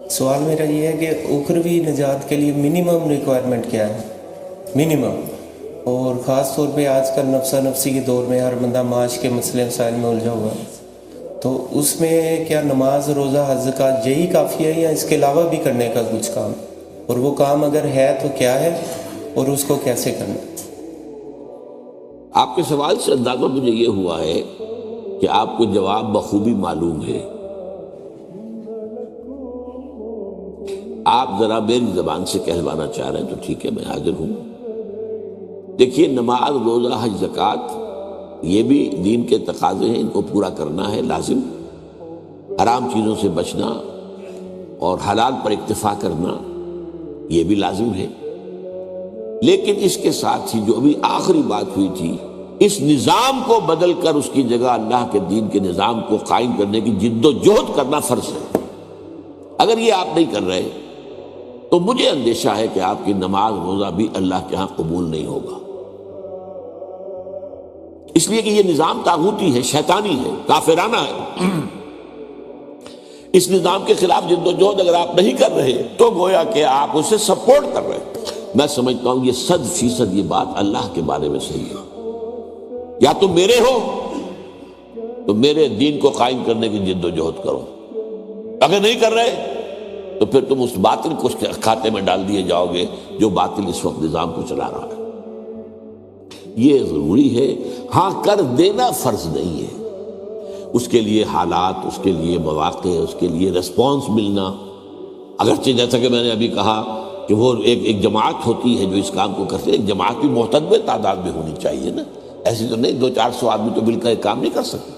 سوال میرا یہ ہے کہ اخروی نجات کے لیے منیمم ریکوائرمنٹ کیا ہے؟ منیمم، اور خاص طور پہ آج کل نفسا نفسی کے دور میں ہر بندہ معاش کے مسئلے مسائل میں الجھا ہوا ہے، تو اس میں کیا نماز، روزہ، حج، زکوٰۃ یہی کافی ہے یا اس کے علاوہ بھی کرنے کا کچھ کام؟ اور وہ کام اگر ہے تو کیا ہے اور اس کو کیسے کرنا؟ آپ کے سوال سے اندازہ مجھے یہ ہوا ہے کہ آپ کو جواب بخوبی معلوم ہے۔ آپ ذرا میری زبان سے کہلوانا چاہ رہے ہیں تو ٹھیک ہے، میں حاضر ہوں۔ دیکھیے، نماز، روزہ، حج، زکوٰۃ یہ بھی دین کے تقاضے ہیں، ان کو پورا کرنا ہے لازم۔ حرام چیزوں سے بچنا اور حلال پر اکتفا کرنا یہ بھی لازم ہے۔ لیکن اس کے ساتھ ہی جو ابھی آخری بات ہوئی تھی، اس نظام کو بدل کر اس کی جگہ اللہ کے دین کے نظام کو قائم کرنے کی جد و جہد کرنا فرض ہے۔ اگر یہ آپ نہیں کر رہے تو مجھے اندیشہ ہے کہ آپ کی نماز، روزہ بھی اللہ کے ہاں قبول نہیں ہوگا، اس لیے کہ یہ نظام طاغوتی ہے، شیطانی ہے، کافرانہ ہے۔ اس نظام کے خلاف جد و جہد اگر آپ نہیں کر رہے تو گویا کہ آپ اسے سپورٹ کر رہے ہیں۔ میں سمجھتا ہوں یہ 100% یہ بات اللہ کے بارے میں صحیح ہے۔ یا تم میرے ہو تو میرے دین کو قائم کرنے کی جد و جہد کرو، اگر نہیں کر رہے تو پھر تم اس باطل کو کھاتے میں ڈال دیے جاؤ گے جو باطل اس وقت نظام کو چلا رہا ہے۔ یہ ضروری ہے، ہاں کر دینا فرض نہیں ہے، اس کے لیے حالات، اس کے لیے مواقع، اس کے لیے ریسپانس ملنا۔ اگرچہ جیسا کہ میں نے ابھی کہا کہ وہ ایک جماعت ہوتی ہے جو اس کام کو کرتی ہے، ایک جماعت بھی محتدب تعداد میں ہونی چاہیے نا، ایسی تو نہیں 200-400 آدمی تو مل کر ایک کام نہیں کر سکتے۔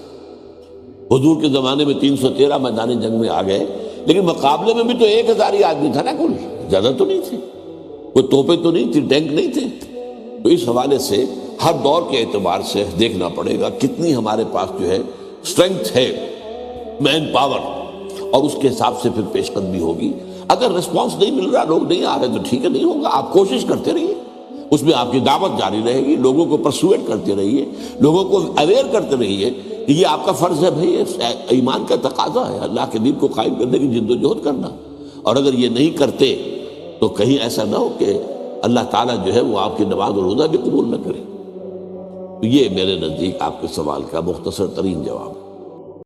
حضور کے زمانے میں 313 میدان جنگ میں آ گئے، لیکن مقابلے میں بھی تو 1000 ہی آدمی تھا نا، کل زیادہ تو نہیں تھے، کوئی توپیں تو نہیں تھی، ٹینک نہیں تھے۔ تو اس حوالے سے ہر دور کے اعتبار سے دیکھنا پڑے گا کتنی ہمارے پاس جو ہے اسٹرینگتھ ہے، مین پاور، اور اس کے حساب سے پھر پیش قدمی ہوگی۔ اگر رسپانس نہیں مل رہا، لوگ نہیں آ رہے تو ٹھیک ہے، نہیں ہوگا، آپ کوشش کرتے رہیے، اس میں آپ کی دعوت جاری رہے گی، لوگوں کو پرسویٹ کرتے رہیے، لوگوں کو اویئر کرتے رہیے کہ یہ آپ کا فرض ہے بھائی، ایمان کا تقاضا ہے اللہ کے دین کو قائم کرنے کی جد و جہد کرنا۔ اور اگر یہ نہیں کرتے تو کہیں ایسا نہ ہو کہ اللہ تعالیٰ جو ہے وہ آپ کی نماز اور روزہ بھی قبول نہ کرے۔ یہ میرے نزدیک آپ کے سوال کا مختصر ترین جواب ہے۔